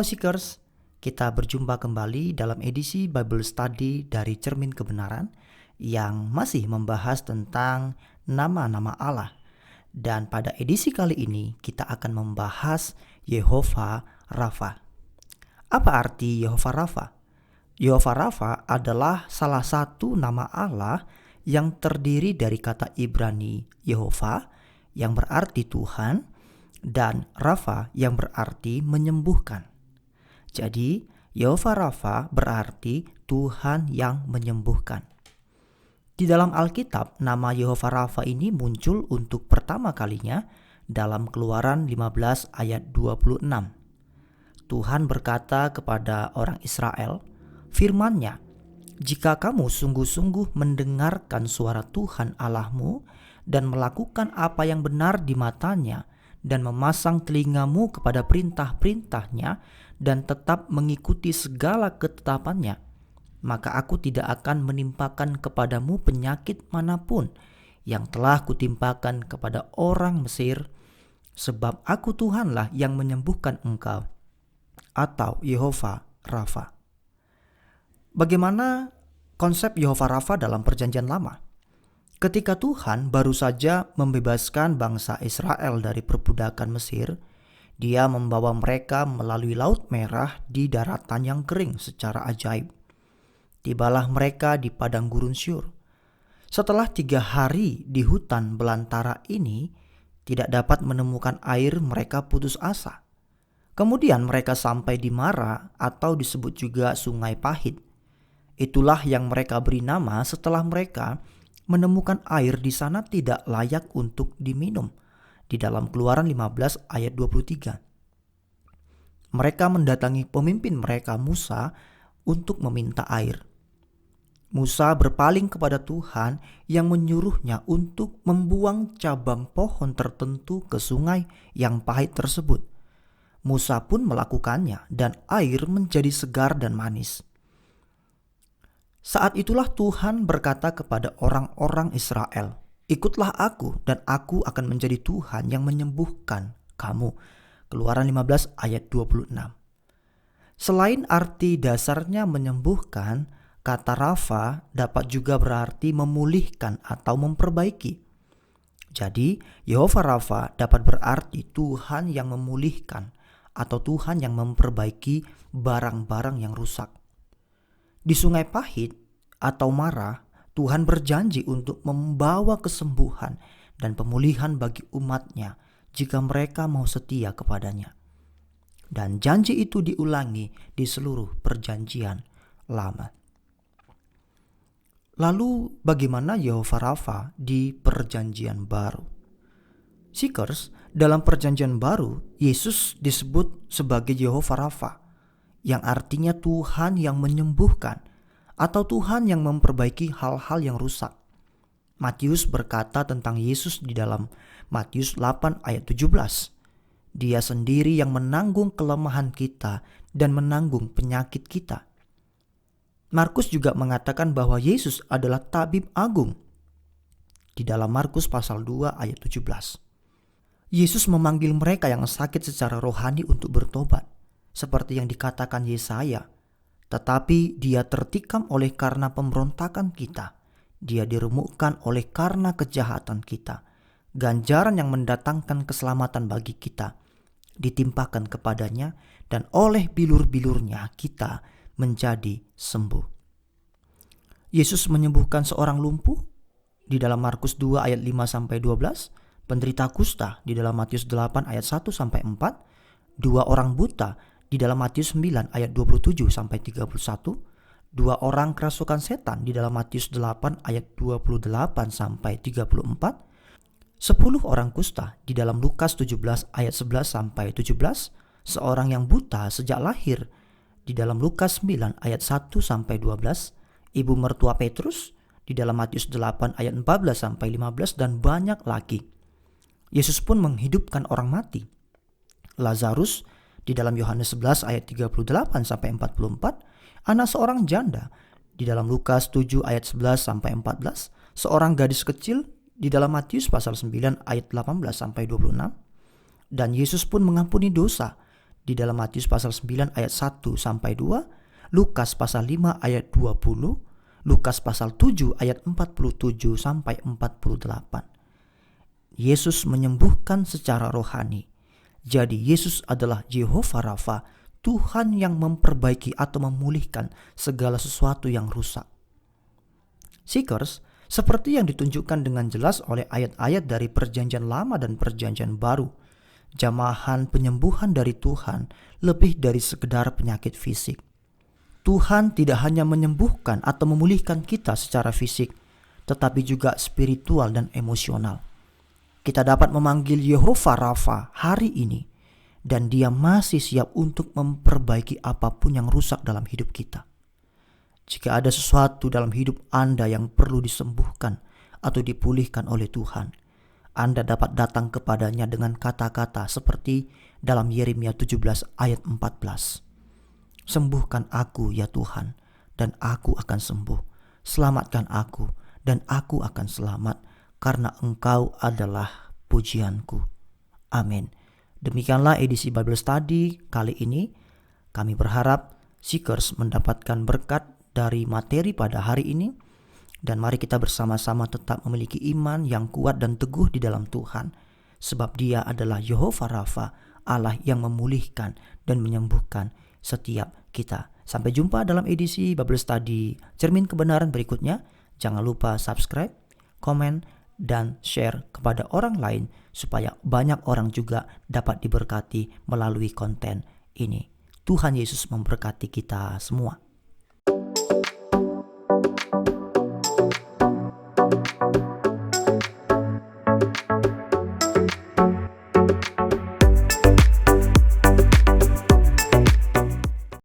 Halo Seekers, kita berjumpa kembali dalam edisi Bible Study dari Cermin Kebenaran yang masih membahas tentang nama-nama Allah. Dan pada edisi kali ini kita akan membahas Yehova Rafa. Apa arti Yehova Rafa? Yehova Rafa adalah salah satu nama Allah yang terdiri dari kata Ibrani Yehova yang berarti Tuhan dan Rafa yang berarti menyembuhkan. Jadi, Yehova Rafa berarti Tuhan yang menyembuhkan. Di dalam Alkitab, nama Yehova Rafa ini muncul untuk pertama kalinya dalam Keluaran 15 ayat 26. Tuhan berkata kepada orang Israel, firman-Nya, "Jika kamu sungguh-sungguh mendengarkan suara Tuhan Allahmu dan melakukan apa yang benar di matanya, dan memasang telingamu kepada perintah-perintahnya dan tetap mengikuti segala ketetapannya, maka aku tidak akan menimpakan kepadamu penyakit manapun yang telah kutimpakan kepada orang Mesir, sebab aku Tuhanlah yang menyembuhkan engkau," atau Yehova Rafa. Bagaimana konsep Yehova Rafa dalam Perjanjian Lama? Ketika Tuhan baru saja membebaskan bangsa Israel dari perbudakan Mesir, Dia membawa mereka melalui Laut Merah di daratan yang kering secara ajaib. Tibalah mereka di padang gurun Syur. Setelah 3 hari di hutan belantara ini, tidak dapat menemukan air, mereka putus asa. Kemudian mereka sampai di Mara atau disebut juga Sungai Pahit. Itulah yang mereka beri nama setelah mereka menemukan air di sana tidak layak untuk diminum, di dalam Keluaran 15 ayat 23. Mereka mendatangi pemimpin mereka Musa untuk meminta air. Musa berpaling kepada Tuhan yang menyuruhnya untuk membuang cabang pohon tertentu ke sungai yang pahit tersebut. Musa pun melakukannya dan air menjadi segar dan manis. Saat itulah Tuhan berkata kepada orang-orang Israel, "Ikutlah aku dan aku akan menjadi Tuhan yang menyembuhkan kamu." Keluaran 15 ayat 26. Selain arti dasarnya menyembuhkan, kata Rafa dapat juga berarti memulihkan atau memperbaiki. Jadi, Yehova Rafa dapat berarti Tuhan yang memulihkan atau Tuhan yang memperbaiki barang-barang yang rusak. Di Sungai Pahit atau Mara, Tuhan berjanji untuk membawa kesembuhan dan pemulihan bagi umat-Nya jika mereka mau setia kepadanya. Dan janji itu diulangi di seluruh Perjanjian Lama. Lalu bagaimana Yehova Rafa di Perjanjian Baru? Seekers, dalam Perjanjian Baru, Yesus disebut sebagai Yehova Rafa, yang artinya Tuhan yang menyembuhkan atau Tuhan yang memperbaiki hal-hal yang rusak. Matius berkata tentang Yesus di dalam Matius 8 ayat 17. Dia sendiri yang menanggung kelemahan kita dan menanggung penyakit kita. Markus juga mengatakan bahwa Yesus adalah tabib agung di dalam Markus pasal 2 ayat 17. Yesus memanggil mereka yang sakit secara rohani untuk bertobat, seperti yang dikatakan Yesaya. Tetapi Dia tertikam oleh karena pemberontakan kita. Dia diremukkan oleh karena kejahatan kita. Ganjaran yang mendatangkan keselamatan bagi kita ditimpakan kepadanya, dan oleh bilur-bilurnya kita menjadi sembuh. Yesus menyembuhkan seorang lumpuh di dalam Markus 2 ayat 5-12, penderita kusta di dalam Matius 8 ayat 1-4, 2 orang buta di dalam Matius 9 ayat 27-31, 2 orang kerasukan setan di dalam Matius 8 ayat 28-34, 10 orang kusta di dalam Lukas 17 ayat 11-17, seorang yang buta sejak lahir di dalam Lukas 9 ayat 1-12, ibu mertua Petrus di dalam Matius 8 ayat 14-15, dan banyak lagi. Yesus pun menghidupkan orang mati. Lazarus di dalam Yohanes 11 ayat 38-44, anak seorang janda di dalam Lukas 7 ayat 11-14, seorang gadis kecil di dalam Matius pasal 9 ayat 18-26, dan Yesus pun mengampuni dosa di dalam Matius pasal 9 ayat 1 sampai 2, Lukas pasal 5 ayat 20, Lukas pasal 7 ayat 47 sampai 48. Yesus menyembuhkan secara rohani. Jadi Yesus adalah Jehovah Rafa, Tuhan yang memperbaiki atau memulihkan segala sesuatu yang rusak. Seekers, seperti yang ditunjukkan dengan jelas oleh ayat-ayat dari Perjanjian Lama dan Perjanjian Baru, jamahan penyembuhan dari Tuhan lebih dari sekedar penyakit fisik. Tuhan tidak hanya menyembuhkan atau memulihkan kita secara fisik, tetapi juga spiritual dan emosional. Kita dapat memanggil Jehovah Rafa hari ini, dan Dia masih siap untuk memperbaiki apapun yang rusak dalam hidup kita. Jika ada sesuatu dalam hidup Anda yang perlu disembuhkan atau dipulihkan oleh Tuhan, Anda dapat datang kepadanya dengan kata-kata seperti dalam Yeremia 17 ayat 14. Sembuhkan aku ya Tuhan, dan aku akan sembuh. Selamatkan aku, dan aku akan selamat, karena Engkau adalah pujianku. Amin. Demikianlah edisi Bible Study kali ini. Kami berharap Seekers mendapatkan berkat dari materi pada hari ini. Dan mari kita bersama-sama tetap memiliki iman yang kuat dan teguh di dalam Tuhan. Sebab Dia adalah Jehovah Rafa, Allah yang memulihkan dan menyembuhkan setiap kita. Sampai jumpa dalam edisi Bible Study Cermin Kebenaran berikutnya. Jangan lupa subscribe, komen, dan share kepada orang lain supaya banyak orang juga dapat diberkati melalui konten ini. Tuhan Yesus memberkati kita semua.